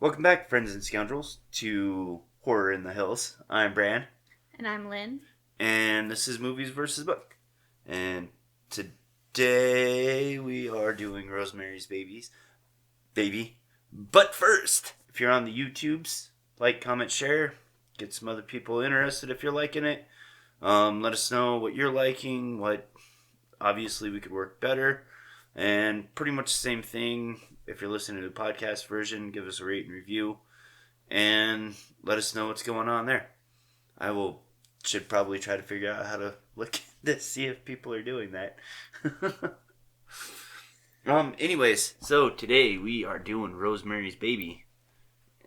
Welcome back, friends and scoundrels, to Horror in the Hills. I'm Bran. And I'm Lynn. And this is Movies versus Book. And today we are doing Rosemary's Baby. But first, if you're on the YouTubes, like, comment, share. Get some other people interested if you're liking it. Let us know what you're liking, what obviously we could work better. And pretty much the same thing. If you're listening to the podcast version, give us a rate and review. And let us know what's going on there. Should probably try to figure out how to look at this, see if people are doing that. Anyways, so today we are doing Rosemary's Baby.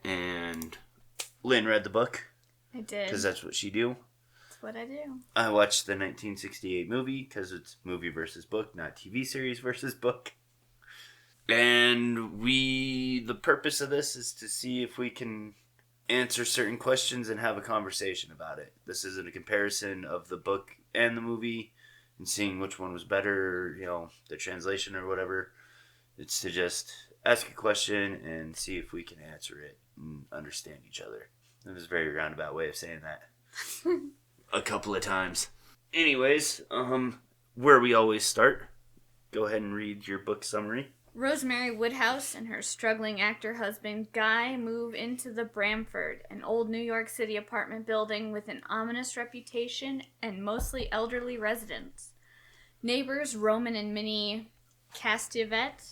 And Lynn read the book. I did. Because that's what she do. That's what I do. I watched the 1968 movie because it's movie versus book, not TV series versus book. And the purpose of this is to see if we can answer certain questions and have a conversation about it. This isn't a comparison of the book and the movie and seeing which one was better, the translation or whatever. It's to just ask a question and see if we can answer it and understand each other. That was a very roundabout way of saying that. A couple of times. Anyways, where we always start, go ahead and read your book summary. Rosemary Woodhouse and her struggling actor husband Guy move into the Bramford, an old New York City apartment building with an ominous reputation and mostly elderly residents. Neighbors Roman and Minnie Castevet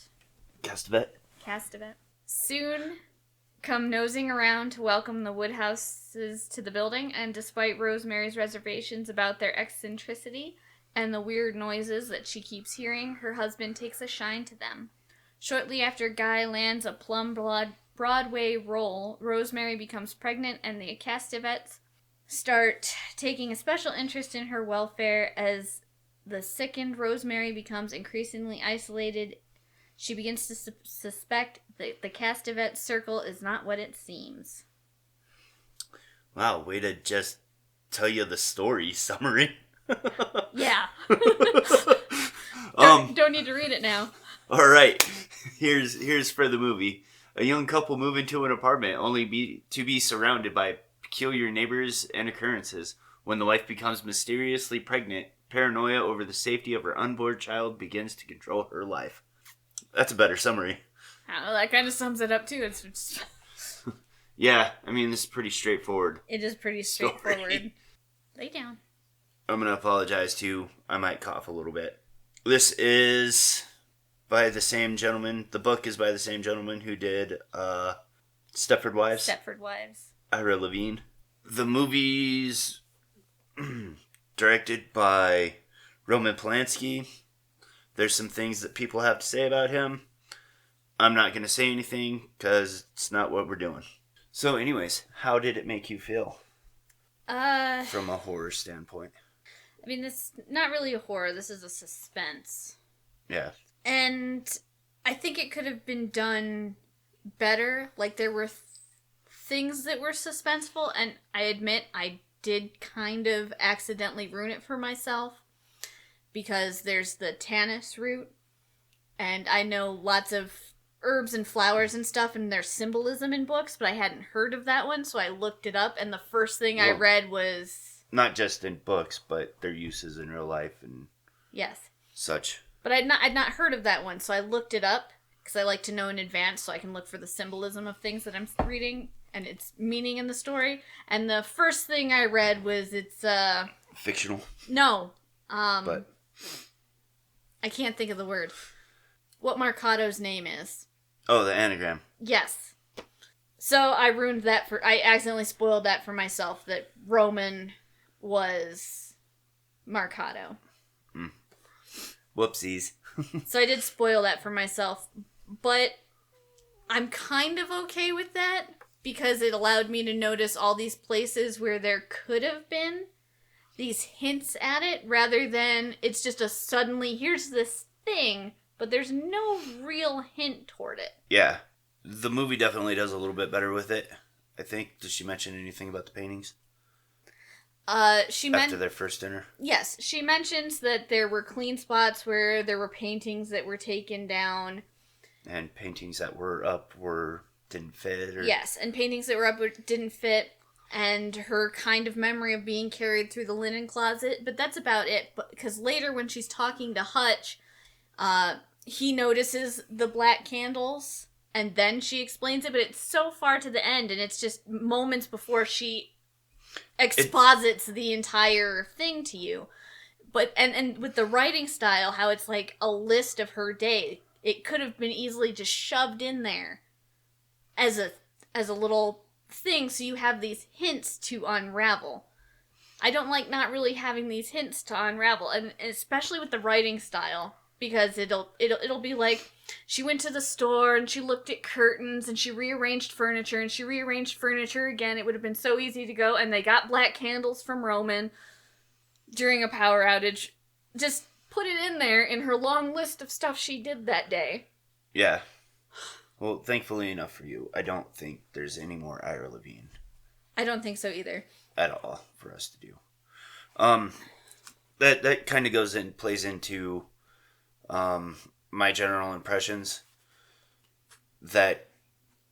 soon come nosing around to welcome the Woodhouses to the building, and despite Rosemary's reservations about their eccentricity and the weird noises that she keeps hearing, her husband takes a shine to them. Shortly after Guy lands a plum Broadway role, Rosemary becomes pregnant, and the Castevets start taking a special interest in her welfare. As the sickened Rosemary becomes increasingly isolated, she begins to suspect that the Castevet circle is not what it seems. Wow, way to just tell you the story summary. Yeah. Don't need to read it now. All right, here's for the movie. A young couple move into an apartment only to be surrounded by peculiar neighbors and occurrences. When the wife becomes mysteriously pregnant, paranoia over the safety of her unborn child begins to control her life. That's a better summary. Oh, that kind of sums it up too. It's Yeah, I mean, this is pretty straightforward. It is pretty straightforward. Story. Lay down. I'm going to apologize too. I might cough a little bit. This is by the same gentleman. The book is by the same gentleman who did Stepford Wives. Ira Levin. The movie's directed by Roman Polansky. There's some things that people have to say about him. I'm not going to say anything because it's not what we're doing. So anyways, how did it make you feel? From a horror standpoint. I mean, this is not really a horror. This is a suspense. Yeah. And I think it could have been done better. Like, there were things that were suspenseful, and I admit I did kind of accidentally ruin it for myself. Because there's the tannis root, and I know lots of herbs and flowers and stuff, and there's symbolism in books, but I hadn't heard of that one, so I looked it up, and the first thing I read was... Not just in books, but their uses in real life and... Yes. Such. But I'd not heard of that one, so I looked it up, because I like to know in advance, so I can look for the symbolism of things that I'm reading, and its meaning in the story, and the first thing I read was it's, Fictional? No. But... I can't think of the word. What Marcado's name is. Oh, the anagram. Yes. So I I accidentally spoiled that for myself, that Roman was Marcado. Whoopsies. So I did spoil that for myself, but I'm kind of okay with that, because it allowed me to notice all these places where there could have been these hints at it, rather than it's just a suddenly, here's this thing, but there's no real hint toward it. Yeah. The movie definitely does a little bit better with it, I think. Does she mention anything about the paintings? After their first dinner? Yes. She mentions that there were clean spots where there were paintings that were taken down. And paintings that were up were didn't fit. Or... Yes, and paintings that were up didn't fit, and her kind of memory of being carried through the linen closet, but that's about it. Because later when she's talking to Hutch, he notices the black candles, and then she explains it, but it's so far to the end, and it's just moments before she exposits the entire thing to you. But and with the writing style, how it's like a list of her day, it could have been easily just shoved in there as a little thing, so you have these hints to unravel. I don't like not really having these hints to unravel, and especially with the writing style, because it'll be like, she went to the store and she looked at curtains and she rearranged furniture and she rearranged furniture again. It would have been so easy to go, and they got black candles from Roman during a power outage. Just put it in there in her long list of stuff she did that day. Yeah. Well, thankfully enough for you, I don't think there's any more Ira Levin. I don't think so either. At all for us to do. That kind of plays into my general impressions that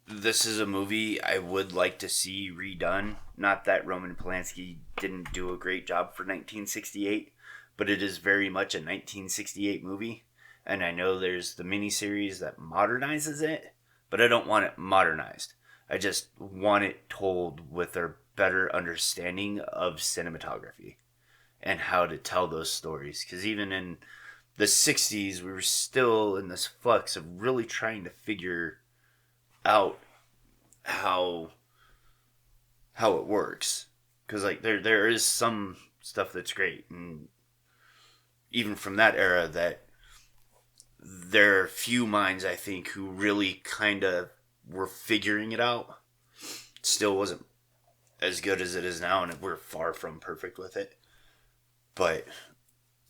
this is a movie I would like to see redone. Not that Roman Polansky didn't do a great job for 1968, but it is very much a 1968 movie. And I know there's the miniseries that modernizes it, but I don't want it modernized. I just want it told with a better understanding of cinematography and how to tell those stories. Because even in the 60s, we were still in this flux of really trying to figure out how it works. Because like there is some stuff that's great, and even from that era, that there are few minds, I think, who really kind of were figuring it out. Still wasn't as good as it is now, and we're far from perfect with it. But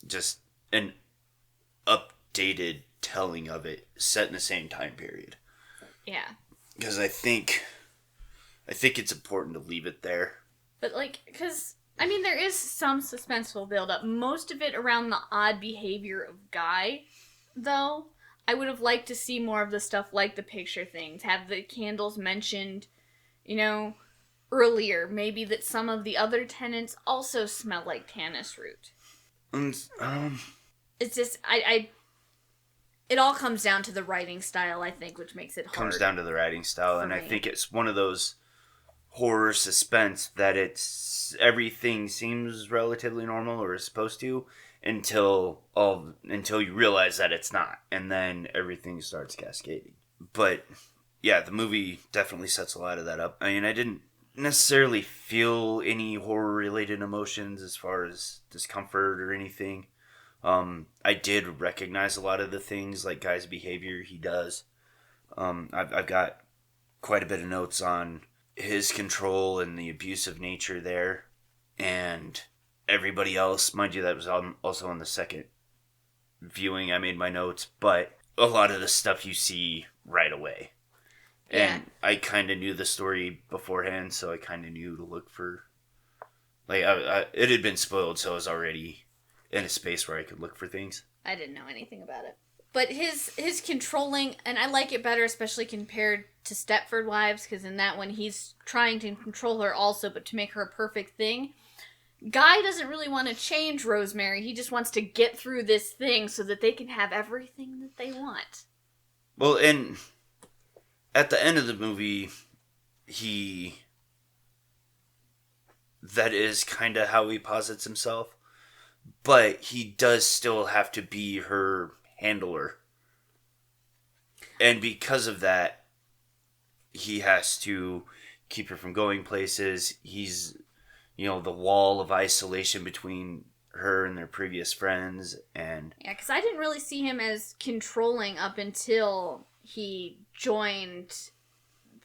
just an updated telling of it set in the same time period. Yeah. Because I think it's important to leave it there. But there is some suspenseful build-up. Most of it around the odd behavior of Guy, though. I would have liked to see more of the stuff like the picture things. Have the candles mentioned, earlier. Maybe that some of the other tenants also smell like tannis root. It's just, it all comes down to the writing style, I think, which makes it hard. Comes down to the writing style, and I think it's one of those horror suspense that everything seems relatively normal or is supposed to until you realize that it's not, and then everything starts cascading. But yeah, the movie definitely sets a lot of that up. I mean, I didn't necessarily feel any horror related emotions as far as discomfort or anything. I did recognize a lot of the things, like Guy's behavior he does. I've got quite a bit of notes on his control and the abusive nature there, and everybody else. Mind you, that was also on the second viewing I made my notes, but a lot of the stuff you see right away. Yeah. And I kind of knew the story beforehand, so I kind of knew to look for... it had been spoiled, so I was already in a space where I could look for things. I didn't know anything about it. But his controlling, and I like it better, especially compared to Stepford Wives, because in that one he's trying to control her also, but to make her a perfect thing. Guy doesn't really want to change Rosemary. He just wants to get through this thing so that they can have everything that they want. Well, and at the end of the movie, that is kind of how he posits himself. But he does still have to be her handler. And because of that, he has to keep her from going places. He's, the wall of isolation between her and their previous friends. And yeah, because I didn't really see him as controlling up until he joined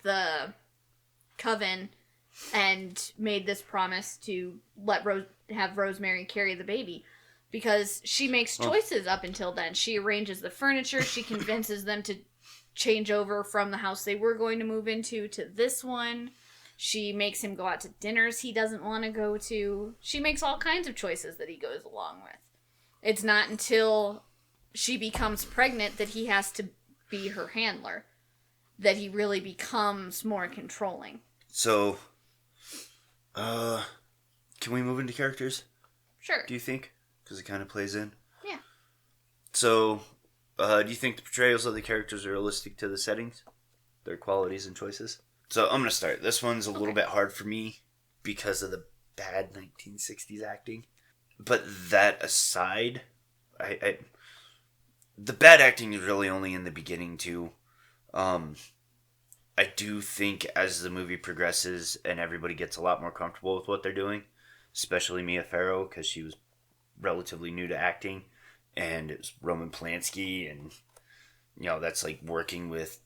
the coven and made this promise to have Rosemary carry the baby, because she makes choices up until then. She arranges the furniture. She convinces them to change over from the house they were going to move into to this one. She makes him go out to dinners he doesn't want to go to. She makes all kinds of choices that he goes along with. It's not until she becomes pregnant that he has to be her handler. that he really becomes more controlling. So, can we move into characters? Sure. Do you think? Because it kind of plays in. Yeah. So, do you think the portrayals of the characters are realistic to the settings? Their qualities and choices? So, I'm going to start. This one's a little bit hard for me because of the bad 1960s acting. But that aside, the bad acting is really only in the beginning, too. I do think as the movie progresses and everybody gets a lot more comfortable with what they're doing, especially Mia Farrow, because she was relatively new to acting, and it was Roman Polansky, and, you know, that's like working with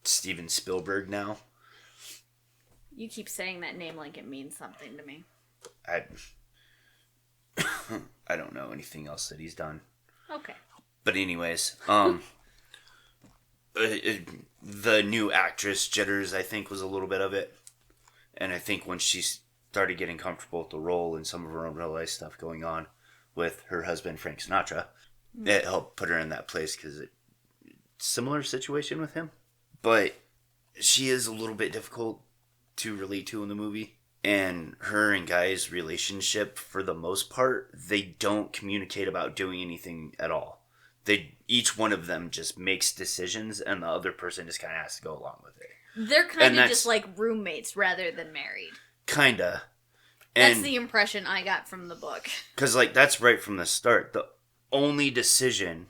Steven Spielberg now. You keep saying that name like it means something to me. I don't know anything else that he's done. Okay. But anyways, the new actress jitters, I think, was a little bit of it. And I think when she started getting comfortable with the role and some of her own real life stuff going on with her husband, Frank Sinatra, it helped put her in that place because similar situation with him. But she is a little bit difficult to relate to in the movie. And her and Guy's relationship, for the most part, they don't communicate about doing anything at all. Each one of them just makes decisions, and the other person just kind of has to go along with it. They're kind of just like roommates rather than married. Kinda. That's the impression I got from the book. Because, like, that's right from the start. The only decision,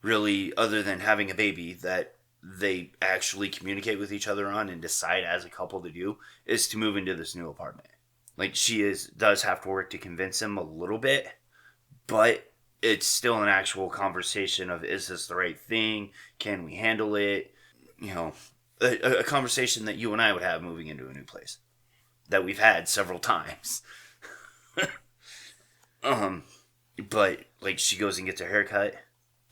really, other than having a baby, that they actually communicate with each other on and decide as a couple to do is to move into this new apartment. Like, she does have to work to convince him a little bit, but it's still an actual conversation of, is this the right thing? Can we handle it? You know, a conversation that you and I would have moving into a new place that we've had several times. But, like, she goes and gets her hair cut.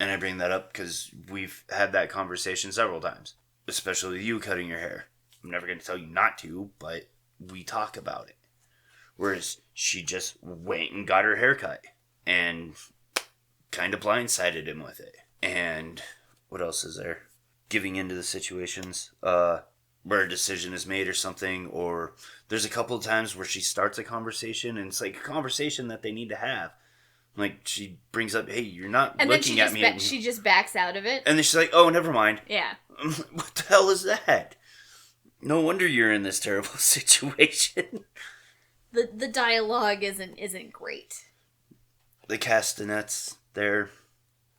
And I bring that up because we've had that conversation several times. Especially you cutting your hair. I'm never going to tell you not to, but we talk about it. Whereas she just went and got her hair cut. And kind of blindsided him with it. And what else is there? Giving into the situations where a decision is made or something. Or there's a couple of times where she starts a conversation and it's like a conversation that they need to have. Like, she brings up, hey, you're not looking at me. She just backs out of it. And then she's like, oh, never mind. Yeah. What the hell is that? No wonder you're in this terrible situation. The dialogue isn't great. The castanets, they're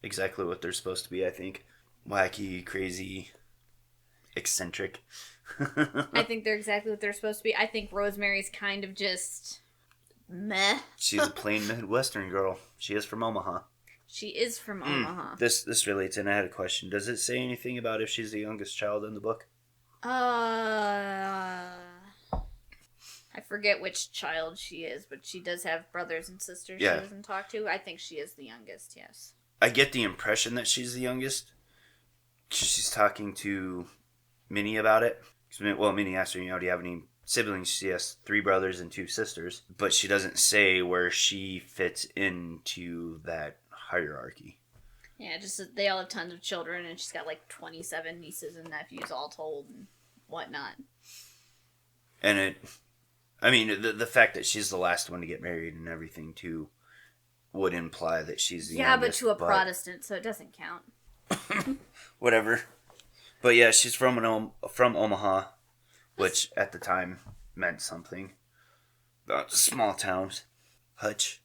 exactly what they're supposed to be, I think. Wacky, crazy, eccentric. I think they're exactly what they're supposed to be. I think Rosemary's kind of just meh. She's a plain Midwestern girl. She is from Omaha. She is from Omaha. This relates, and I had a question. Does it say anything about if she's the youngest child in the book? I forget which child she is, but she does have brothers and sisters she doesn't talk to. I think she is the youngest, yes. I get the impression that she's the youngest. She's talking to Minnie about it. Well, Minnie asked her, do you have any siblings? She has 3 brothers and 2 sisters. But she doesn't say where she fits into that hierarchy. Yeah, just that they all have tons of children, and she's got like 27 nieces and nephews all told and whatnot. And the fact that she's the last one to get married and everything, too, would imply that she's the youngest. Yeah, but to a Protestant, so it doesn't count. Whatever. But yeah, she's from Omaha, which at the time meant something. Small towns. Hutch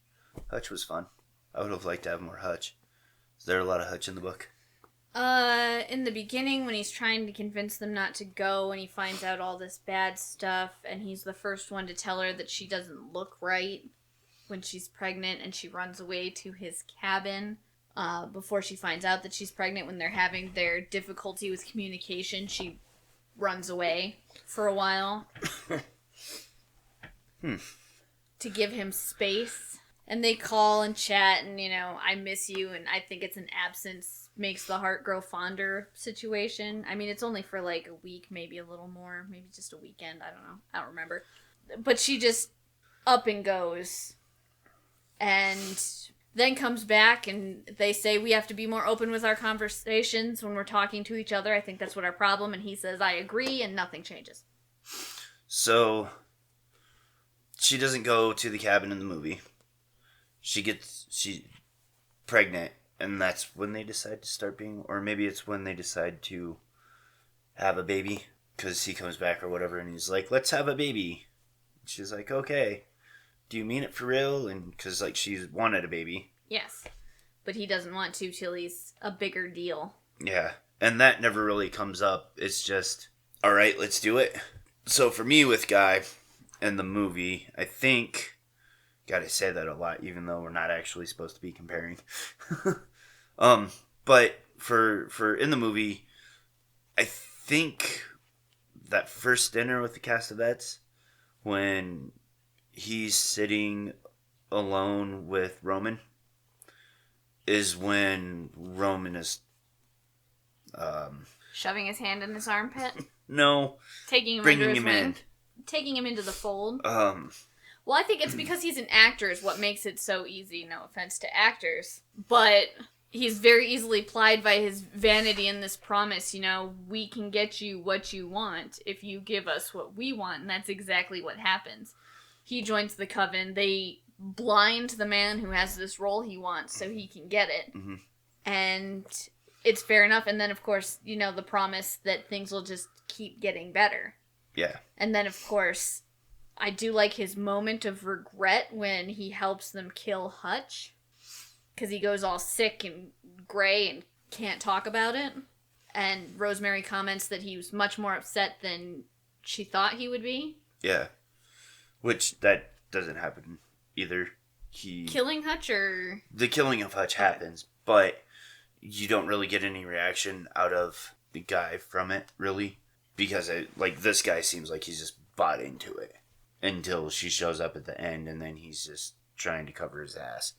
was fun. I would have liked to have more Hutch. Is there a lot of Hutch in the book? In the beginning, when he's trying to convince them not to go, and he finds out all this bad stuff, and he's the first one to tell her that she doesn't look right when she's pregnant, and she runs away to his cabin before she finds out that she's pregnant. When they're having their difficulty with communication, she runs away for a while to give him space. And they call and chat and, I miss you, and I think it's an absence makes the heart grow fonder situation. I mean, it's only for like a week, maybe a little more, maybe just a weekend. I don't know. I don't remember. But she just up and goes. And then comes back and they say we have to be more open with our conversations when we're talking to each other. I think that's what our problem. And he says, I agree, and nothing changes. So, she doesn't go to the cabin in the movie. She's pregnant, and that's when they decide to start being, or maybe it's when they decide to have a baby, because he comes back or whatever, and he's like, let's have a baby. She's like, okay. Do you mean it for real? And because, like, she's wanted a baby. Yes. But he doesn't want to till he's a bigger deal. Yeah. And that never really comes up. It's just, all right, let's do it. So for me with Guy and the movie, I think, God, I say that a lot, even though we're not actually supposed to be comparing. But for in the movie, I think that first dinner with the Castavets, when he's sitting alone with Roman, is when Roman is shoving his hand in his armpit. No, taking him bringing under his him wing, in, taking him into the fold. Well, I think it's because he's an actor is what makes it so easy. No offense to actors, but he's very easily plied by his vanity and this promise. We can get you what you want if you give us what we want, and that's exactly what happens. He joins the coven. They blind the man who has this role he wants so he can get it. Mm-hmm. And it's fair enough. And then, of course, the promise that things will just keep getting better. Yeah. And then, of course, I do like his moment of regret when he helps them kill Hutch. Because he goes all sick and gray and can't talk about it. And Rosemary comments that he was much more upset than she thought he would be. Yeah. Which, that doesn't happen either. Killing Hutch or... The killing of Hutch happens, but you don't really get any reaction out of the guy from it, really. Because, this guy seems like he's just bought into it. Until she shows up at the end, and then he's just trying to cover his ass.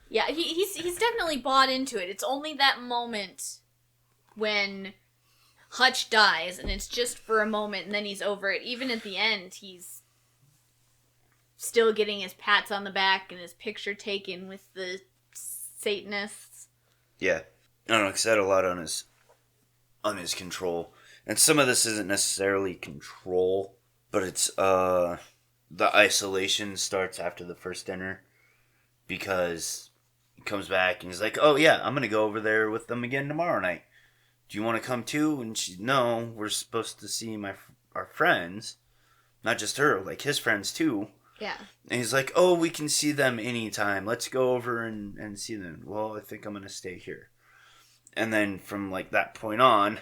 Yeah, he's definitely bought into it. It's only that moment when Hutch dies, and it's just for a moment, and then he's over it. Even at the end, he's still getting his pats on the back and his picture taken with the Satanists. Yeah. I don't know, because that had a lot on his control. And some of this isn't necessarily control, but it's, the isolation starts after the first dinner. Because he comes back and he's like, oh yeah, I'm going to go over there with them again tomorrow night. Do you want to come too? And no, we're supposed to see our friends. Not just her, like his friends too. Yeah. And he's like, oh, we can see them anytime. Let's go over and see them. Well, I think I'm going to stay here. And then from that point on,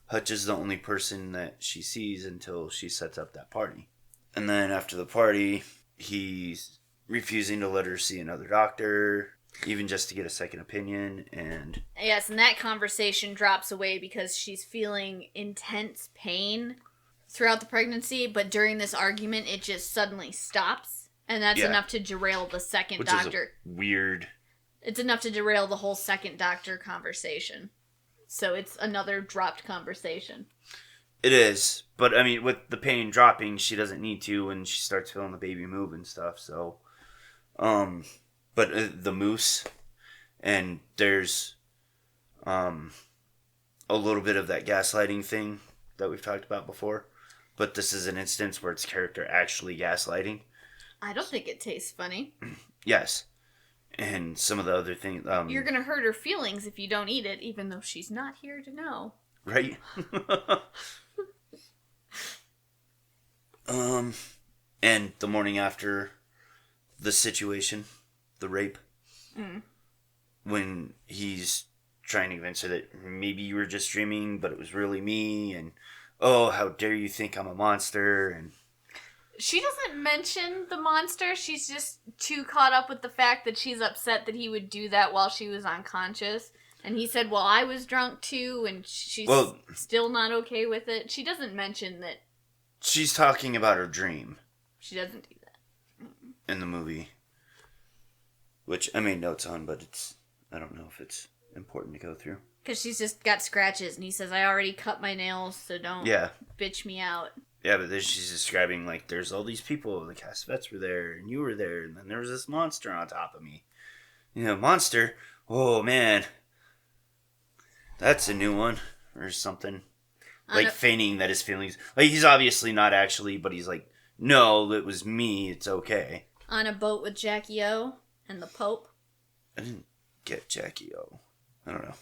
Hutch is the only person that she sees until she sets up that party. And then after the party, he's refusing to let her see another doctor, even just to get a second opinion. And yes, and that conversation drops away because she's feeling intense pain throughout the pregnancy, but during this argument, it just suddenly stops, and that's enough to derail the second doctor. Is weird. It's enough to derail the whole second doctor conversation. So it's another dropped conversation. It is, but I mean, with the pain dropping, she doesn't need to, and she starts feeling the baby move and stuff. So, but the moose, and there's, a little bit of that gaslighting thing that we've talked about before. But this is an instance where it's character actually gaslighting. I don't think it tastes funny. Yes. And some of the other things... You're going to hurt her feelings if you don't eat it, even though she's not here to know. Right? And the morning after the situation, the rape, when he's trying to convince her that maybe you were just dreaming, but it was really me, and... oh, how dare you think I'm a monster, and... She doesn't mention the monster. She's just too caught up with the fact that she's upset that he would do that while she was unconscious. And he said, well, I was drunk too, and she's still not okay with it. She doesn't mention that... She's talking about her dream. She doesn't do that. In the movie. Which I made notes on, but I don't know if it's important to go through. Because she's just got scratches, and he says, I already cut my nails, so don't bitch me out. Yeah, but then she's describing, there's all these people, the Castavets were there, and you were there, and then there was this monster on top of me. monster. Oh, man. That's a new one. Or something. Like, feigning that his feelings... Like, he's obviously not actually, but he's like, no, it was me. It's okay. On a boat with Jackie O and the Pope. I didn't get Jackie O. I don't know.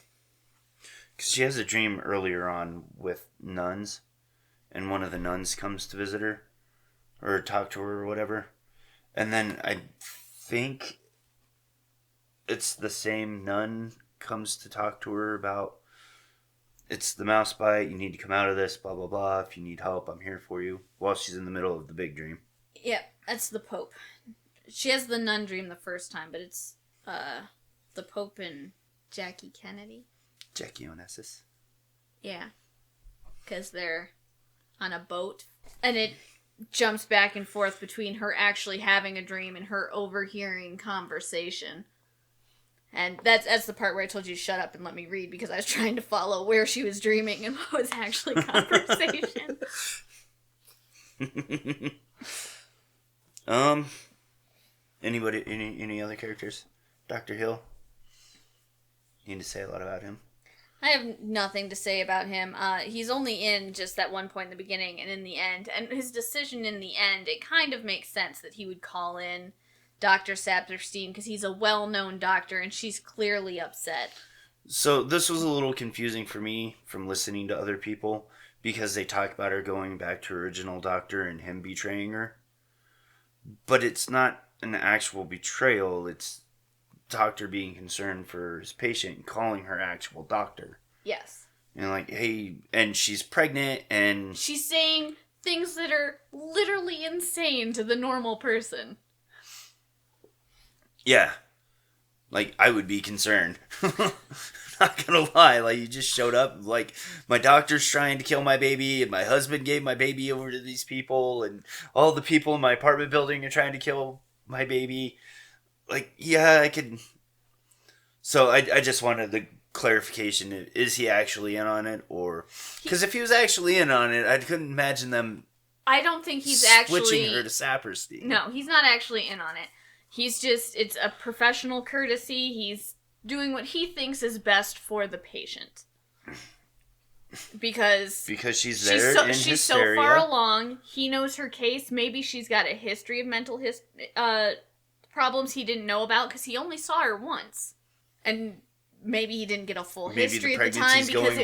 Because she has a dream earlier on with nuns. And one of the nuns comes to visit her. Or talk to her or whatever. And then I think it's the same nun comes to talk to her about, it's the mouse bite, you need to come out of this, blah, blah, blah. If you need help, I'm here for you. While she's in the middle of the big dream. Yep, that's the Pope. She has the nun dream the first time, but it's the Pope and Jackie Kennedy. Jackie Onassis. Yeah. Because they're on a boat. And it jumps back and forth between her actually having a dream and her overhearing conversation. And that's the part where I told you to shut up and let me read, because I was trying to follow where she was dreaming and what was actually conversation. Anybody, any other characters? Dr. Hill? You need to say a lot about him. I have nothing to say about him. He's only in just that one point in the beginning and in the end. And his decision in the end, it kind of makes sense that he would call in Dr. Saperstein, because he's a well-known doctor and she's clearly upset. So this was a little confusing for me from listening to other people, because they talk about her going back to her original doctor and him betraying her. But it's not an actual betrayal, it's doctor being concerned for his patient and calling her actual doctor. Yes. And like, hey, and she's pregnant and... She's saying things that are literally insane to the normal person. Yeah. Like, I would be concerned. Not gonna lie, like, you just showed up, like, my doctor's trying to kill my baby, and my husband gave my baby over to these people, and all the people in my apartment building are trying to kill my baby. Like, yeah, I could... So, I just wanted the clarification, is he actually in on it, or... Because if he was actually in on it, I couldn't imagine them... I don't think he's actually... switching her to Saperstein. No, he's not actually in on it. He's just... It's a professional courtesy. He's doing what he thinks is best for the patient. Because she's there in she's hysteria. So far along, he knows her case. Maybe she's got a history of mental problems he didn't know about, because he only saw her once. And maybe he didn't get a full history at the time, because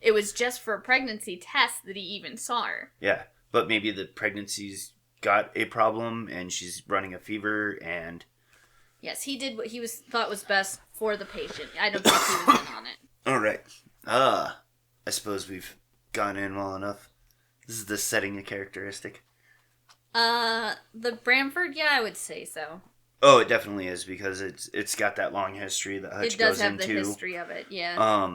it was just for a pregnancy test that he even saw her. Yeah, but maybe the pregnancy's got a problem and she's running a fever and... Yes, he did what he thought was best for the patient. I don't think he was in on it. All right. I suppose we've gone in well enough. This is the setting a characteristic. The Bramford, yeah, I would say so. Oh, it definitely is, because it's got that long history that Hutch goes into. It does have the history of it, yeah.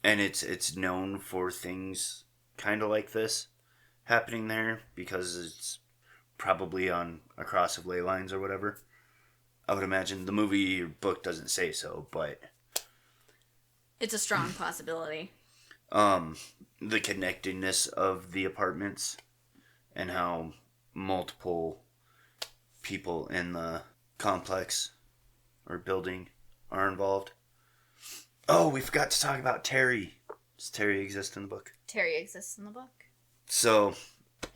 And it's known for things kind of like this happening there, because it's probably on a cross of ley lines or whatever. I would imagine. The movie or book doesn't say so, but... It's a strong possibility. The connectedness of the apartments and how multiple people in the complex or building are involved. Oh, we forgot to talk about Terry. Does Terry exist in the book? Terry exists in the book. So,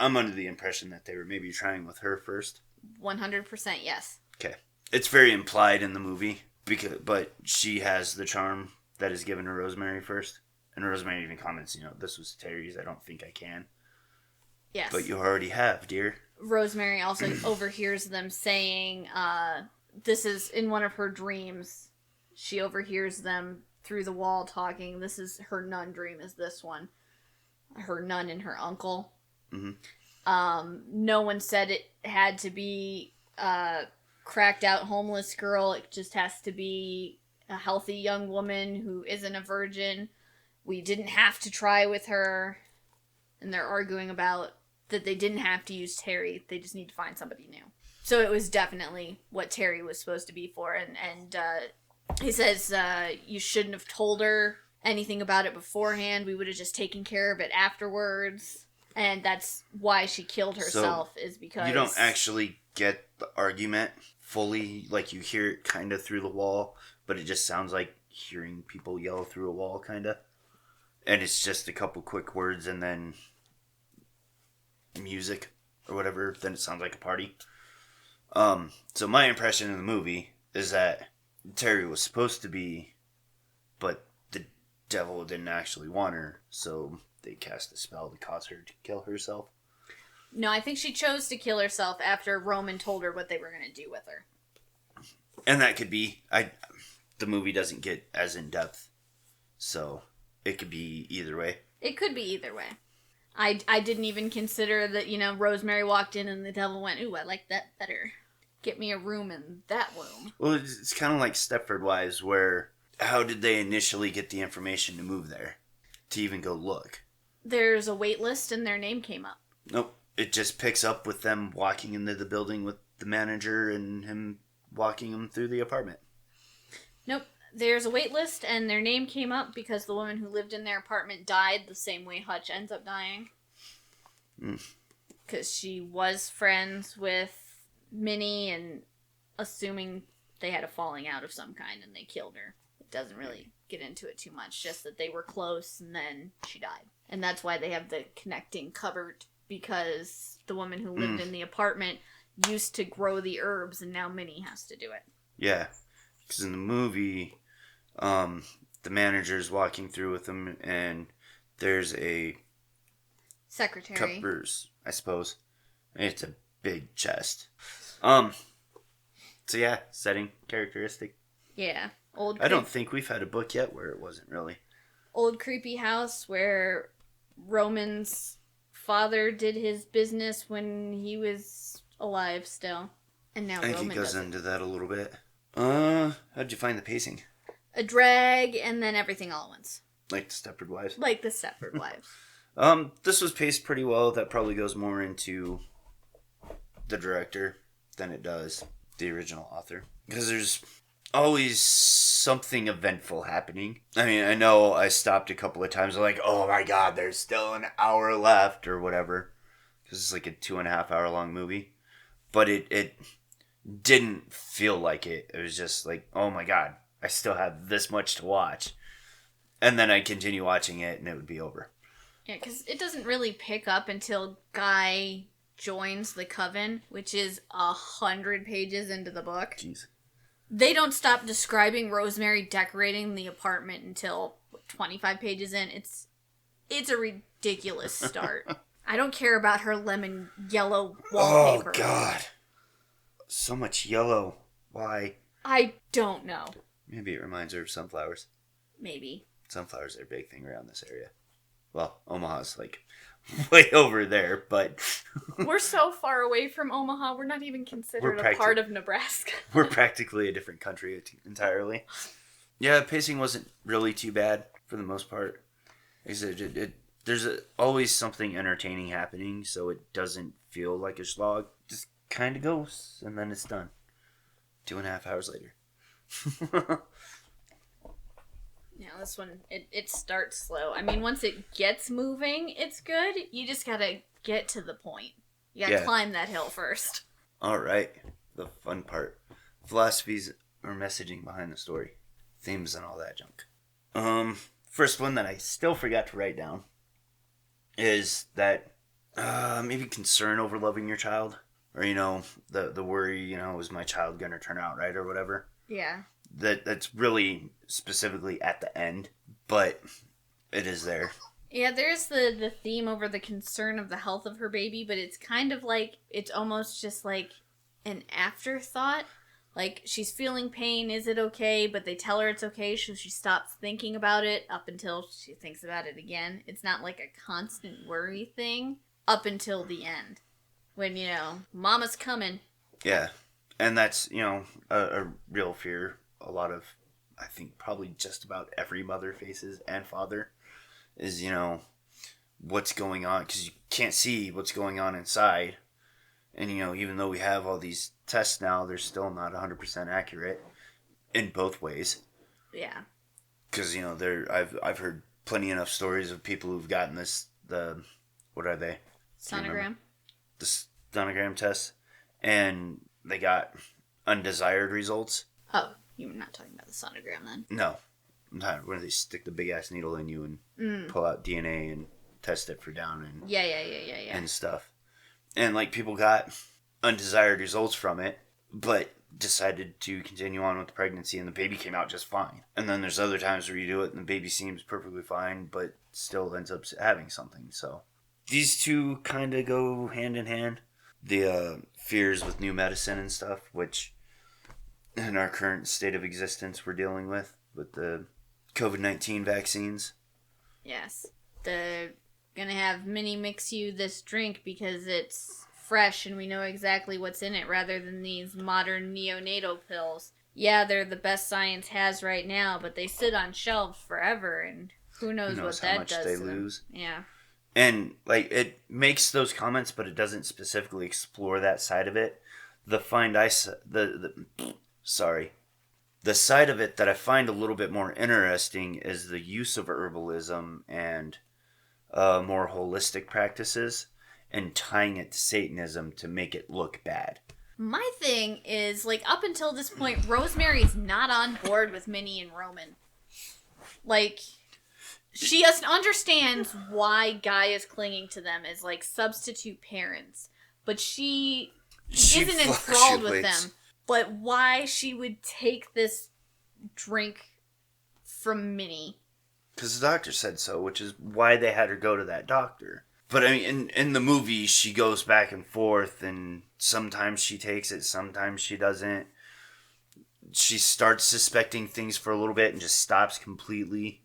I'm under the impression that they were maybe trying with her first. 100% yes. Okay. It's very implied in the movie, but she has the charm that is given to Rosemary first. And Rosemary even comments, this was Terry's, I don't think I can. Yes. But you already have, dear. Rosemary also overhears them saying, this is in one of her dreams. She overhears them through the wall talking. This is her nun dream, is this one. Her nun and her uncle. Mm-hmm. No one said it had to be a cracked out homeless girl. It just has to be a healthy young woman who isn't a virgin. We didn't have to try with her. And they're arguing about that they didn't have to use Terry. They just need to find somebody new. So it was definitely what Terry was supposed to be for. And he says, you shouldn't have told her anything about it beforehand. We would have just taken care of it afterwards. And that's why she killed herself, is because... You don't actually get the argument fully, like you hear it kind of through the wall, but it just sounds like hearing people yell through a wall, kind of. And it's just a couple quick words and then music or whatever, then it sounds like a party. So my impression of the movie is that Terry was supposed to be, but the devil didn't actually want her, so they cast a spell to cause her to kill herself. No, I think she chose to kill herself after Roman told her what they were going to do with her. And that could be, the movie doesn't get as in depth, so it could be either way. It could be either way. I didn't even consider that, Rosemary walked in and the devil went, ooh, I like that better. Get me a room in that room. Well, it's kind of like Stepford Wives, where how did they initially get the information to move there? To even go look? There's a wait list and their name came up. Nope. It just picks up with them walking into the building with the manager and him walking them through the apartment. Nope. There's a wait list and their name came up because the woman who lived in their apartment died the same way Hutch ends up dying. Because she was friends with Minnie and assuming they had a falling out of some kind and they killed her. It doesn't really get into it too much, just that they were close and then she died. And that's why they have the connecting cupboard, because the woman who lived in the apartment used to grow the herbs and now Minnie has to do it. Yeah, because in the movie, the manager's walking through with them and there's a secretary. Cupboards, I suppose. It's a big chest. So yeah, setting, characteristic. Yeah. I don't think we've had a book yet where it wasn't really. Old creepy house where Roman's father did his business when he was alive still. And now I think Roman it goes does into that a little bit. How'd you find the pacing? a drag and then everything all at once. Like the Stepford Wives? Like the Stepford Wives. This was paced pretty well. That probably goes more into the director than it does the original author. Because there's always something eventful happening. I mean, I know I stopped a couple of times like, oh my god, there's still an hour left or whatever. Because it's like a 2.5 hour long movie. But it didn't feel like it. It was just like, oh my god, I still have this much to watch. And then I'd continue watching it and it would be over. Yeah, because it doesn't really pick up until Guy joins the coven, which is 100 pages into the book. Jeez. They don't stop describing Rosemary decorating the apartment until 25 pages in. It's a ridiculous start. I don't care about her lemon yellow wallpaper. Oh, God. So much yellow. Why? I don't know. Maybe it reminds her of sunflowers. Maybe. Sunflowers are a big thing around this area. Well, Omaha's like way over there, but... We're so far away from Omaha, we're not even considered a part of Nebraska. We're practically a different country entirely. Yeah, pacing wasn't really too bad for the most part. Like I said, there's always something entertaining happening, so it doesn't feel like a slog. Just kind of goes, and then it's done. 2.5 hours later. Yeah, this one, it starts slow. I mean, once it gets moving, it's good. You just gotta get to the point. You gotta climb that hill first. Alright, the fun part. Philosophies or messaging behind the story. Themes and all that junk. First one that I still forgot to write down is that maybe concern over loving your child. Or, the worry, is my child gonna turn out right or whatever. Yeah. That's really specifically at the end, but it is there. Yeah, there's the theme over the concern of the health of her baby, but it's kind of like, it's almost just like an afterthought. Like, she's feeling pain, is it okay? But they tell her it's okay, so she stops thinking about it up until she thinks about it again. It's not like a constant worry thing up until the end. When, mama's coming. Yeah, and that's, a real fear. A lot of, I think probably just about every mother faces and father is, what's going on, because you can't see what's going on inside. And, even though we have all these tests now, they're still not 100% accurate in both ways. Yeah. Because, I've heard plenty enough stories of people who've gotten what are they? Sonogram. The sonogram test. And they got undesired results. Oh, you're not talking about the sonogram then? No. I'm talking when they stick the big-ass needle in you and pull out DNA and test it for Down and... Yeah. And stuff. And, like, people got undesired results from it, but decided to continue on with the pregnancy, and the baby came out just fine. And then there's other times where you do it, and the baby seems perfectly fine, but still ends up having something. So these two kind of go hand in hand. The fears with new medicine and stuff, which in our current state of existence we're dealing with the COVID-19 vaccines. Yes. They're gonna have Minnie mix you this drink because it's fresh and we know exactly what's in it, rather than these modern neonatal pills. Yeah, they're the best science has right now, but they sit on shelves forever, and who knows what that much does they to them. lose. Yeah. And, like, it makes those comments, but it doesn't specifically explore that side of it. The side of it that I find a little bit more interesting is the use of herbalism and more holistic practices and tying it to Satanism to make it look bad. My thing is, like, up until this point, Rosemary's not on board with Minnie and Roman. Like, she understands why Guy is clinging to them as, like, substitute parents. But she isn't enthralled with them. But why she would take this drink from Minnie. Because the doctor said so, which is why they had her go to that doctor. But, I mean, in the movie, she goes back and forth, and sometimes she takes it, sometimes she doesn't. She starts suspecting things for a little bit and just stops completely.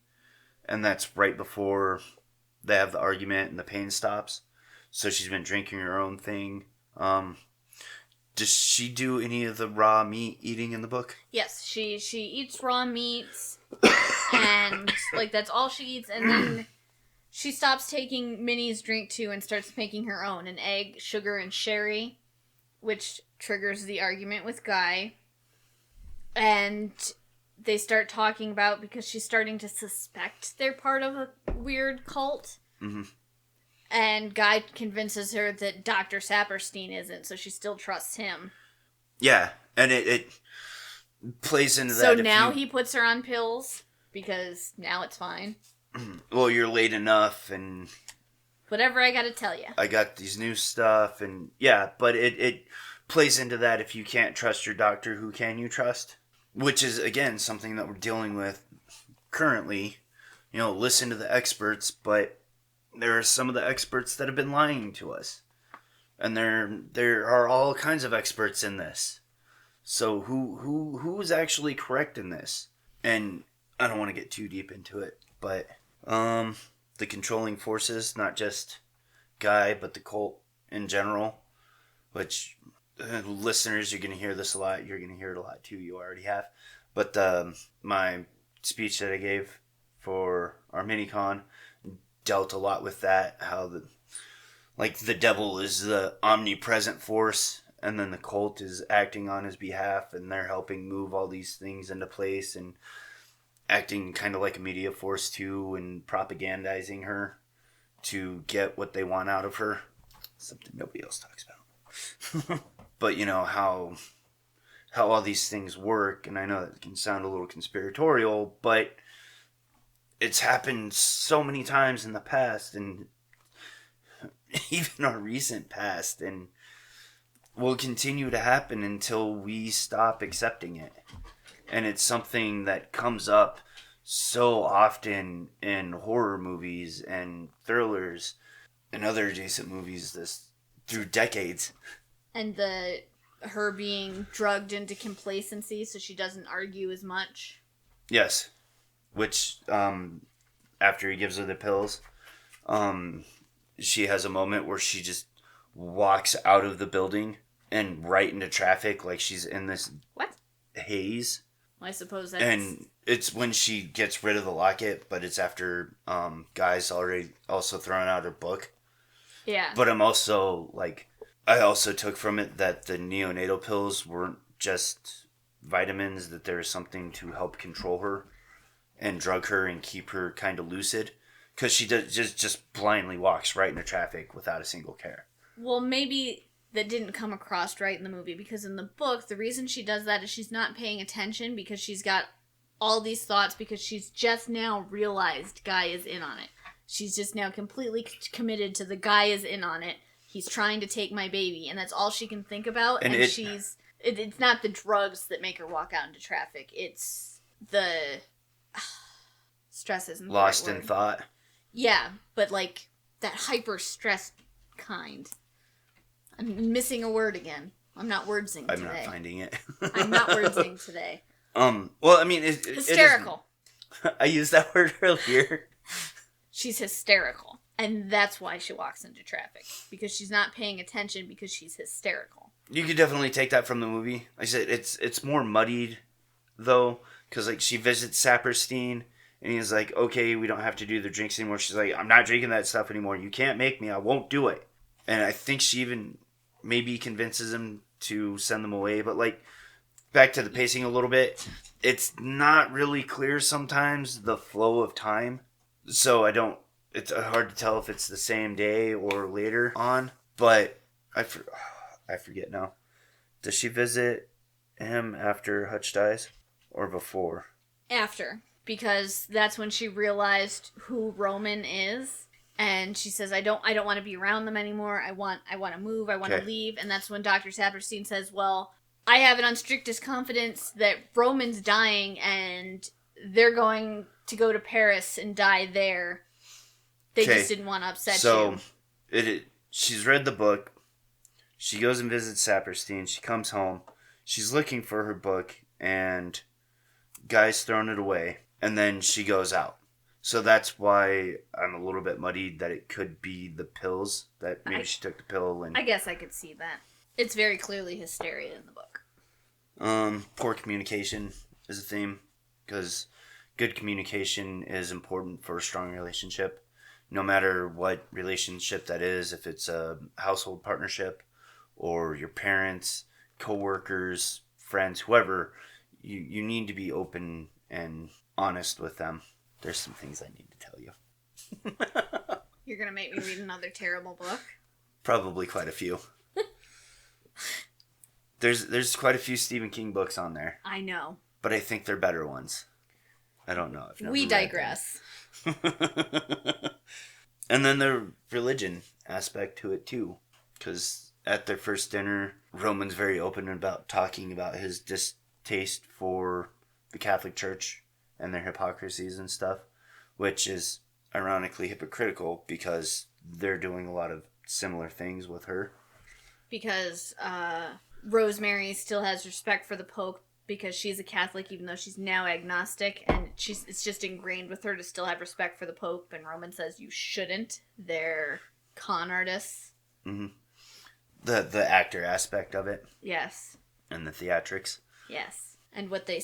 And that's right before they have the argument and the pain stops. So she's been drinking her own thing. Does she do any of the raw meat eating in the book? Yes, she eats raw meats, and, like, that's all she eats, and then she stops taking Minnie's drink, too, and starts making her own, an egg, sugar, and sherry, which triggers the argument with Guy. And they start talking about, because she's starting to suspect they're part of a weird cult. Mm-hmm. And Guy convinces her that Dr. Saperstein isn't, so she still trusts him. Yeah, and it plays into that. So now he puts her on pills, because now it's fine. Well, you're late enough, and... Whatever I gotta tell you. I got these new stuff, and... Yeah, but it plays into that. If you can't trust your doctor, who can you trust? Which is, again, something that we're dealing with currently. You know, listen to the experts, but... There are some of the experts that have been lying to us. And there are all kinds of experts in this. So who's actually correct in this? And I don't want to get too deep into it, but the controlling forces, not just Guy, but the cult in general, which listeners, you're going to hear this a lot. You're going to hear it a lot too. You already have. But my speech that I gave for our mini-con dealt a lot with that, how the devil is the omnipresent force, and then the cult is acting on his behalf, and they're helping move all these things into place, and acting kind of like a media force too, and propagandizing her to get what they want out of her. Something nobody else talks about. But you know how all these things work, and I know that can sound a little conspiratorial, but it's happened so many times in the past, and even our recent past, and will continue to happen until we stop accepting it. And it's something that comes up so often in horror movies and thrillers and other adjacent movies through decades. And her being drugged into complacency so she doesn't argue as much. Yes. Which, after he gives her the pills, she has a moment where she just walks out of the building and right into traffic like she's in this haze. Well, I suppose that's... And it's when she gets rid of the locket, but it's after Guy's already also thrown out her book. Yeah. But I'm also, I also took from it that the neonatal pills weren't just vitamins, that there was something to help control her and drug her and keep her kind of lucid, because she just blindly walks right into traffic without a single care. Well, maybe that didn't come across right in the movie, because in the book, the reason she does that is she's not paying attention because she's got all these thoughts because she's just now realized Guy is in on it. She's just now completely committed to the Guy is in on it. He's trying to take my baby, and that's all she can think about. And it's not the drugs that make her walk out into traffic. It's the stress isn't the right Lost in word. thought. Yeah, but like that hyper stressed kind. I'm missing a word again. I'm not wordsing today. I'm not finding it. I'm not wordsing today. Well, I mean, hysterical. I used that word earlier. She's hysterical. And that's why she walks into traffic. Because she's not paying attention because she's hysterical. You could definitely take that from the movie. Like I said, it's more muddied, though. Because, like, she visits Saperstein, and he's like, okay, we don't have to do the drinks anymore. She's like, I'm not drinking that stuff anymore. You can't make me. I won't do it. And I think she even maybe convinces him to send them away. But, like, back to the pacing a little bit. It's not really clear sometimes, the flow of time. So it's hard to tell if it's the same day or later on. But I forget now. Does she visit him after Hutch dies or before? After. Because that's when she realized who Roman is. And she says, I don't want to be around them anymore. I want to move. I want to leave. And that's when Dr. Saperstein says, well, I have it on strictest confidence that Roman's dying and they're going to go to Paris and die there. They just didn't want to upset you. So, she's read the book. She goes and visits Saperstein. She comes home. She's looking for her book, and Guy's thrown it away. And then she goes out. So that's why I'm a little bit muddied that it could be the pills. That maybe she took the pill. And I guess I could see that. It's very clearly hysteria in the book. Poor communication is a theme. Because good communication is important for a strong relationship. No matter what relationship that is, if it's a household partnership or your parents, co-workers, friends, whoever, you need to be open and honest with them. There's some things I need to tell you. You're going to make me read another terrible book? Probably quite a few. There's quite a few Stephen King books on there. I know. But I think they're better ones. I don't know. We digress. And then the religion aspect to it too. Because at their first dinner, Roman's very open about talking about his distaste for the Catholic Church and their hypocrisies and stuff. Which is ironically hypocritical because they're doing a lot of similar things with her. Because Rosemary still has respect for the Pope because she's a Catholic, even though she's now agnostic, and it's just ingrained with her to still have respect for the Pope, and Roman says you shouldn't. They're con artists. Mm-hmm. The actor aspect of it. Yes. And the theatrics. Yes. And what they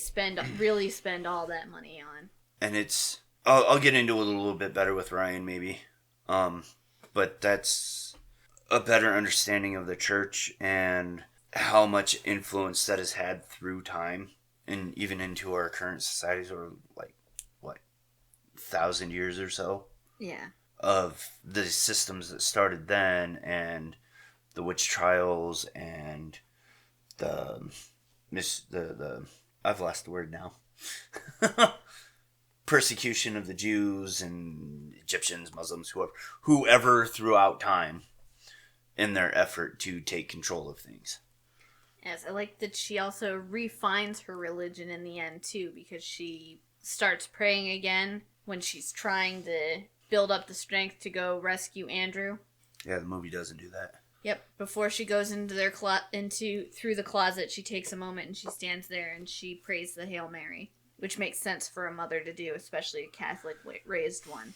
really spend all that money on. And it's... I'll get into it a little bit better with Ryan, maybe. But that's a better understanding of the church and how much influence that has had through time and even into our current societies, or 1,000 years or so. Yeah. Of the systems that started then and the witch trials and the I've lost the word now. Persecution of the Jews and Egyptians, Muslims, whoever throughout time in their effort to take control of things. Yes, I like that she also refines her religion in the end, too, because she starts praying again when she's trying to build up the strength to go rescue Andrew. Yeah, the movie doesn't do that. Yep, before she goes into through the closet, she takes a moment and she stands there and she prays the Hail Mary, which makes sense for a mother to do, especially a Catholic-raised one.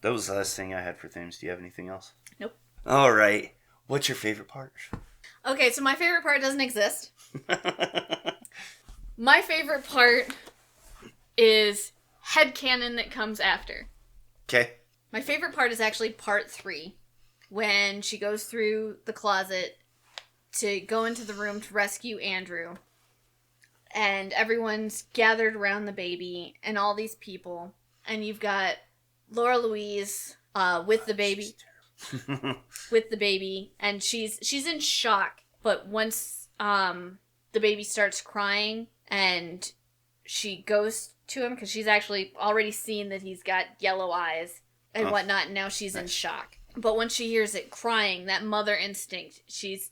That was the last thing I had for themes. Do you have anything else? Nope. All right. What's your favorite part? Okay, so my favorite part doesn't exist. My favorite part is headcanon that comes after. Okay. My favorite part is actually part 3, when she goes through the closet to go into the room to rescue Andrew. And everyone's gathered around the baby and all these people. And you've got Laura Louise with the baby. with the baby, and she's in shock. But once the baby starts crying, and she goes to him, because she's actually already seen that he's got yellow eyes and whatnot, and now she's in shock. But when she hears it crying, that mother instinct, she's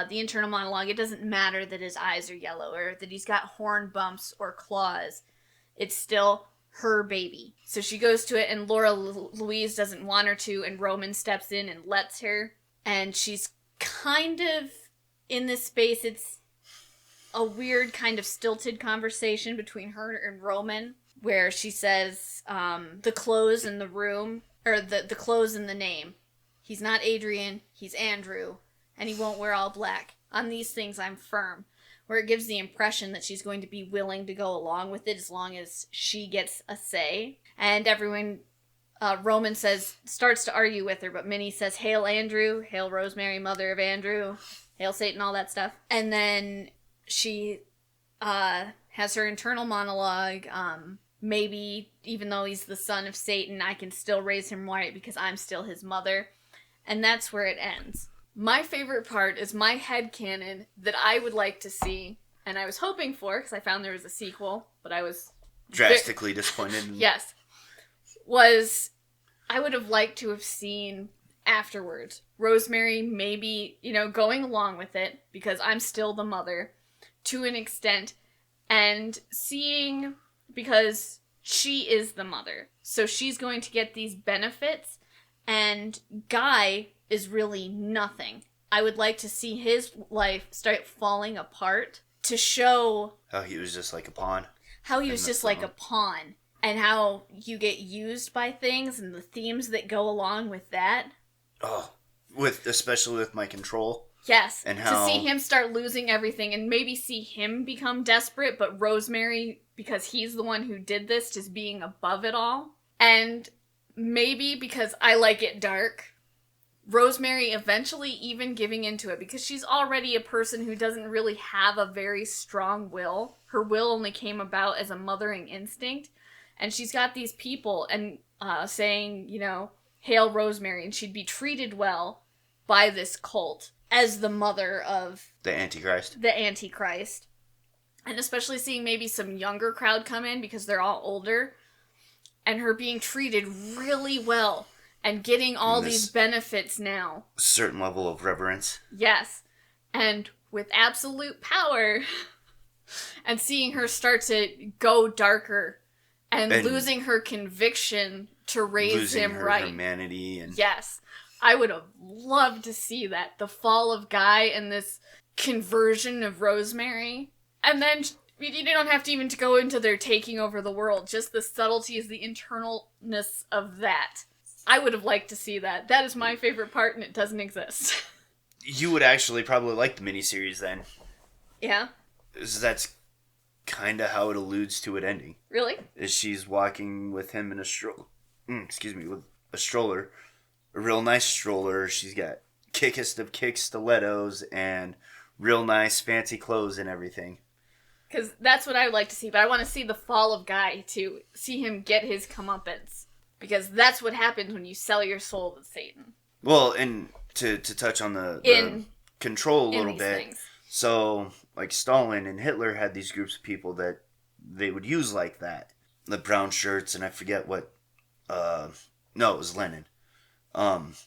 the internal monologue, it doesn't matter that his eyes are yellow or that he's got horn bumps or claws. It's still her baby. So she goes to it, and Laura Louise doesn't want her to, and Roman steps in and lets her. And she's kind of in this space. It's a weird kind of stilted conversation between her and Roman, where she says the clothes in the room, or the clothes in the name. He's not Adrian, he's Andrew. And he won't wear all black. On these things, I'm firm. Where it gives the impression that she's going to be willing to go along with it as long as she gets a say. And everyone, Roman starts to argue with her, but Minnie says, "Hail Andrew, hail Rosemary, mother of Andrew, hail Satan," all that stuff. And then she has her internal monologue, maybe, even though he's the son of Satan, I can still raise him right because I'm still his mother. And that's where it ends. My favorite part is my headcanon that I would like to see, and I was hoping for, because I found there was a sequel, but I was drastically disappointed. Yes. Was, I would have liked to have seen afterwards Rosemary maybe, going along with it, because I'm still the mother, to an extent, and seeing, because she is the mother, so she's going to get these benefits, and Guy is really nothing. I would like to see his life start falling apart to show how he was just like a pawn. How he was just like a pawn. And how you get used by things and the themes that go along with that. Oh, especially with my control. Yes. And how... to see him start losing everything and maybe see him become desperate, but Rosemary, because he's the one who did this, just being above it all. And maybe because I like it dark, Rosemary eventually even giving into it, because she's already a person who doesn't really have a very strong will. Her will only came about as a mothering instinct. And she's got these people and saying, hail Rosemary, and she'd be treated well by this cult as the mother of the Antichrist. And especially seeing maybe some younger crowd come in because they're all older, and her being treated really well. And getting all these benefits now. Certain level of reverence. Yes. And with absolute power. And seeing her start to go darker. And losing her conviction to raise him right. Losing her humanity. And... Yes. I would have loved to see that. The fall of Guy and this conversion of Rosemary. And then... you don't have to even to go into their taking over the world. Just the subtleties, the internalness of that. I would have liked to see that. That is my favorite part, and it doesn't exist. You would actually probably like the miniseries then. Yeah? That's kind of how it alludes to it ending. Really? Is she's walking with him in a stroller. With a stroller. A real nice stroller. She's got kickest of kicks stilettos and real nice fancy clothes and everything. Because that's what I would like to see, but I want to see the fall of Guy, to see him get his comeuppance. Because that's what happens when you sell your soul to Satan. Well, and to touch on the control a little bit. Things. So, like Stalin and Hitler had these groups of people that they would use like that. The brown shirts, and I forget what... it was Lenin.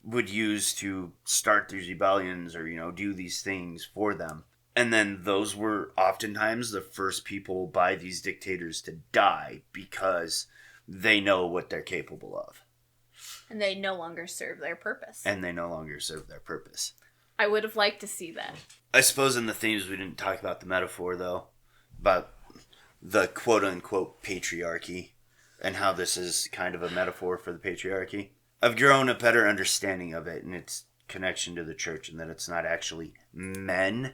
Would use to start these rebellions or, do these things for them. And then those were oftentimes the first people by these dictators to die because... they know what they're capable of. And they no longer serve their purpose. I would have liked to see that. I suppose in the themes we didn't talk about the metaphor, though. About the quote-unquote patriarchy. And how this is kind of a metaphor for the patriarchy. I've grown a better understanding of it and its connection to the church. And that it's not actually men.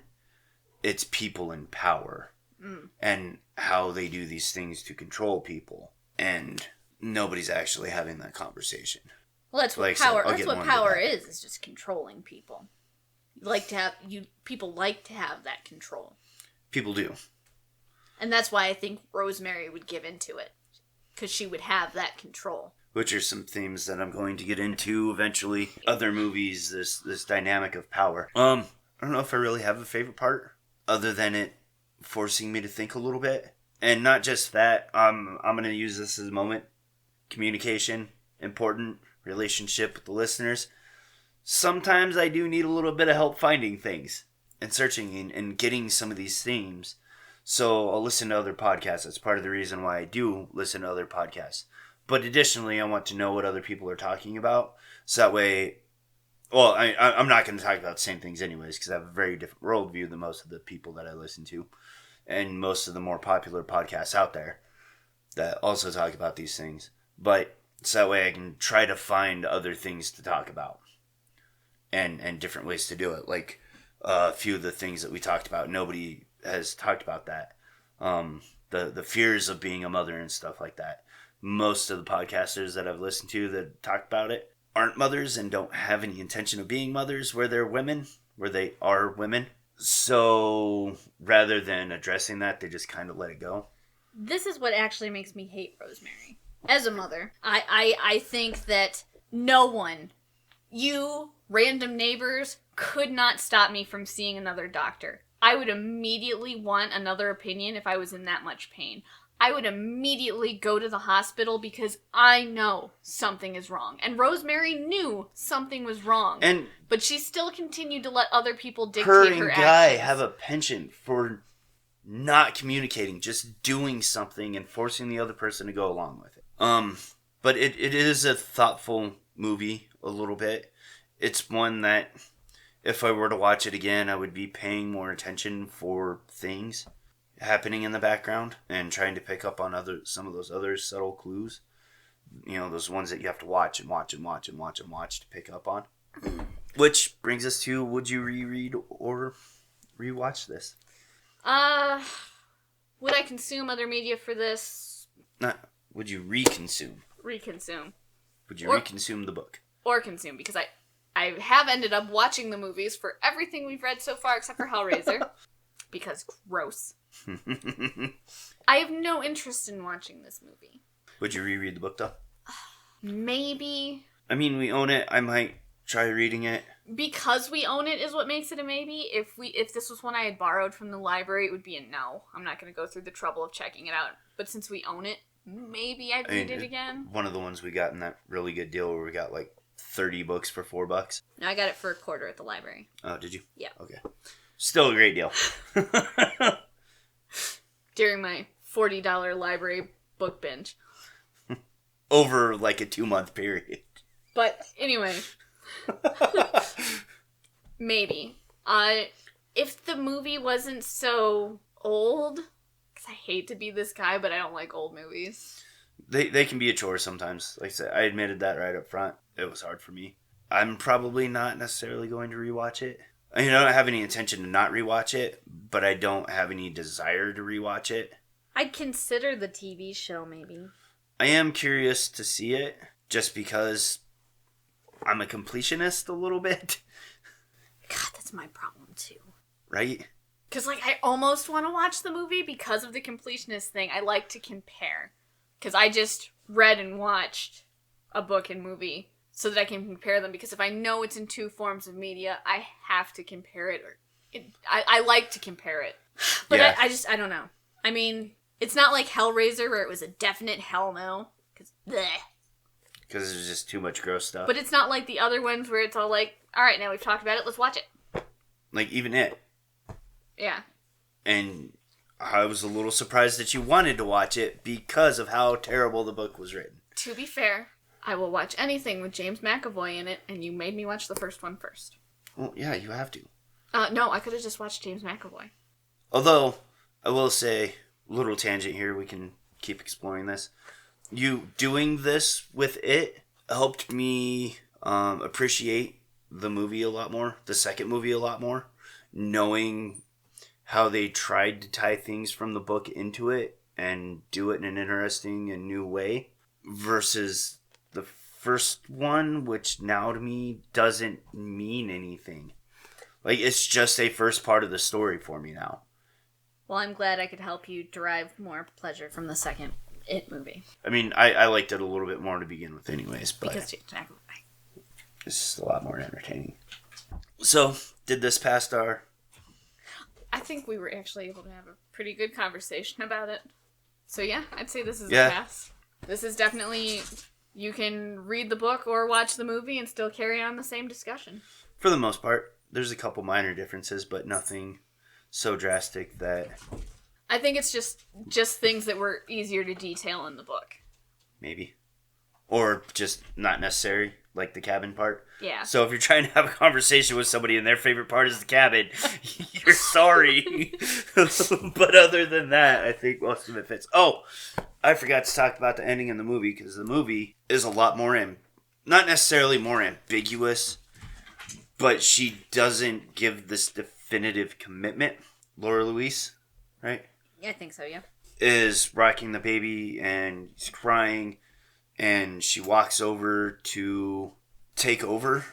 It's people in power. And how they do these things to control people. And nobody's actually having that conversation. Well, that's what power. That's what power is. Is just controlling people. People like to have that control. People do. And that's why I think Rosemary would give into it, because she would have that control. which are some themes that I'm going to get into eventually. Other movies, this dynamic of power. I don't know if I really have a favorite part, other than it forcing me to think a little bit. And not just that, I'm going to use this as a moment. Communication, important. Relationship with the listeners. Sometimes I do need a little bit of help finding things and searching and getting some of these themes. So I'll listen to other podcasts. That's part of the reason why I do listen to other podcasts. But additionally, I want to know what other people are talking about. So that way, well, I'm not going to talk about the same things anyways, because I have a very different worldview than most of the people that I listen to. And most of the more popular podcasts out there that also talk about these things. But so that way I can try to find other things to talk about. And different ways to do it. Like a few of the things that we talked about. Nobody has talked about that. The fears of being a mother and stuff like that. Most of the podcasters that I've listened to that talk about it aren't mothers and don't have any intention of being mothers where they're women, where they are women. So rather than addressing that, they just kind of let it go. This is what actually makes me hate Rosemary. As a mother, I think that no one, you, random neighbors, could not stop me from seeing another doctor. I would immediately want another opinion if I was in that much pain. I would immediately go to the hospital because I know something is wrong. And Rosemary knew something was wrong. But she still continued to let other people dictate her actions. Her and Guy have a penchant for not communicating, just doing something and forcing the other person to go along with it. But it is a thoughtful movie, a little bit. It's one that, if I were to watch it again, I would be paying more attention for things happening in the background and trying to pick up on some of those other subtle clues. You know, those ones that you have to watch and watch and watch and watch and watch to pick up on. Which brings us to, would you reread or rewatch this? Would I consume other media for this? Would you reconsume? Reconsume. Would you reconsume the book? Or consume, because I have ended up watching the movies for everything we've read so far except for Hellraiser. Because gross. I have no interest in watching this movie. Would you reread the book, though? Maybe. I mean, we own it. I might try reading it. Because we own it is what makes it a maybe. If this was one I had borrowed from the library, it would be a no. I'm not going to go through the trouble of checking it out. But since we own it, maybe I'd read it again. One of the ones we got in that really good deal where we got like 30 books for $4. No, I got it for $1 at the library. Oh, did you? Yeah. Okay. Still a great deal. During my $40 library book binge. Over like a 2-month period. But anyway. Maybe. If the movie wasn't so old, because I hate to be this guy, but I don't like old movies. They can be a chore sometimes. Like I said, I admitted that right up front. It was hard for me. I'm probably not necessarily going to rewatch it. I don't have any intention to not rewatch it, but I don't have any desire to rewatch it. I'd consider the TV show, maybe. I am curious to see it, just because I'm a completionist a little bit. God, that's my problem, too. Right? Because, I almost want to watch the movie because of the completionist thing. I like to compare. Because I just read and watched a book and movie so that I can compare them. Because if I know it's in two forms of media, I have to compare it. I like to compare it. But yeah. I don't know. I mean, it's not like Hellraiser where it was a definite hell no. Because there's just too much gross stuff. But it's not like the other ones where it's all like, all right, now we've talked about it, let's watch it. Like even it. Yeah. And I was a little surprised that you wanted to watch it because of how terrible the book was written. To be fair, I will watch anything with James McAvoy in it, and you made me watch the first one first. Well, yeah, you have to. No, I could have just watched James McAvoy. Although, I will say, little tangent here, we can keep exploring this. You doing this with it helped me appreciate the movie a lot more, the second movie a lot more, knowing how they tried to tie things from the book into it and do it in an interesting and new way versus the first one, which now to me doesn't mean anything. Like, it's just a first part of the story for me now. Well, I'm glad I could help you derive more pleasure from the second It movie. I mean, I liked it a little bit more to begin with anyways, but Because it's a lot more entertaining. So, did this pass our... I think we were actually able to have a pretty good conversation about it. So yeah, I'd say this is Yeah. a pass. This is definitely... You can read the book or watch the movie and still carry on the same discussion. For the most part. There's a couple minor differences, but nothing so drastic that... I think it's just things that were easier to detail in the book. Maybe. Or just not necessary, like the cabin part. Yeah. So if you're trying to have a conversation with somebody and their favorite part is the cabin, you're sorry. But other than that, I think most of it fits. Oh, I forgot to talk about the ending in the movie, because the movie is a lot more, not necessarily more ambiguous, but she doesn't give this definitive commitment. Laura Louise, right? Yeah, I think so, yeah. Is rocking the baby and he's crying, and she walks over to take over,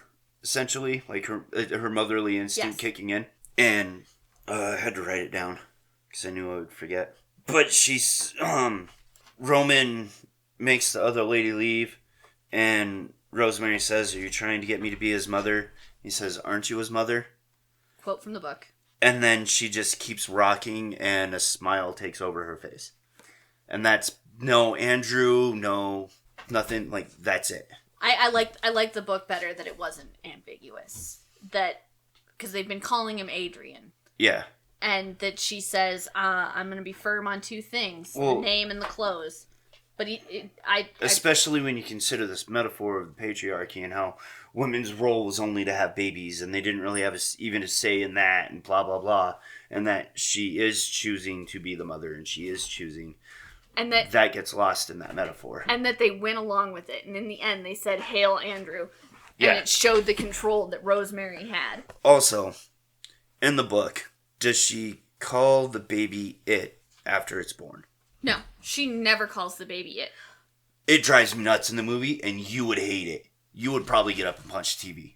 essentially, like her motherly instinct kicking in. And I had to write it down because I knew I would forget. But she's Roman makes the other lady leave, and Rosemary says, "Are you trying to get me to be his mother?" He says, "Aren't you his mother?" Quote from the book. And then she just keeps rocking, and a smile takes over her face. And that's no Andrew, no nothing, like, that's it. I liked the book better that it wasn't ambiguous. That, because they've been calling him Adrian. Yeah. And that she says, I'm going to be firm on two things, the name and the clothes. But especially when you consider this metaphor of the patriarchy and how women's role was only to have babies, and they didn't really have even a say in that, and blah, blah, blah. And that she is choosing to be the mother, and she is choosing. And that gets lost in that metaphor. And that they went along with it. And in the end, they said, "Hail, Andrew." And it showed the control that Rosemary had. Also, in the book, does she call the baby it after it's born? No, she never calls the baby it. It drives me nuts in the movie, and you would hate it. You would probably get up and punch TV.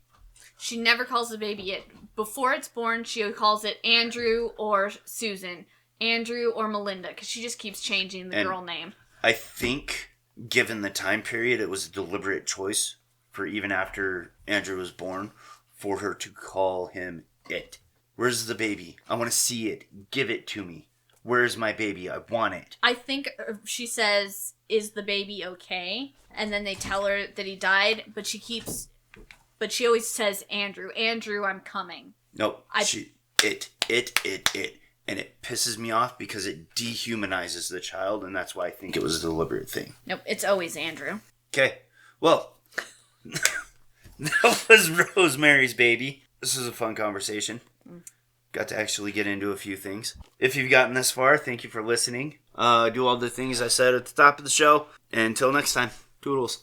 She never calls the baby it. Before it's born, she calls it Andrew or Susan. Andrew or Melinda, because she just keeps changing the girl name. I think, given the time period, it was a deliberate choice for even after Andrew was born, for her to call him it. Where's the baby? I want to see it. Give it to me. Where's my baby? I want it. I think she says, "Is the baby okay?" And then they tell her that he died, but she always says, "Andrew, Andrew, I'm coming." Nope. It. And it pisses me off because it dehumanizes the child, and that's why I think it was a deliberate thing. Nope, it's always Andrew. Okay. Well, that was Rosemary's Baby. This was a fun conversation. Got to actually get into a few things. If you've gotten this far, thank you for listening. Do all the things I said at the top of the show. And until next time, toodles.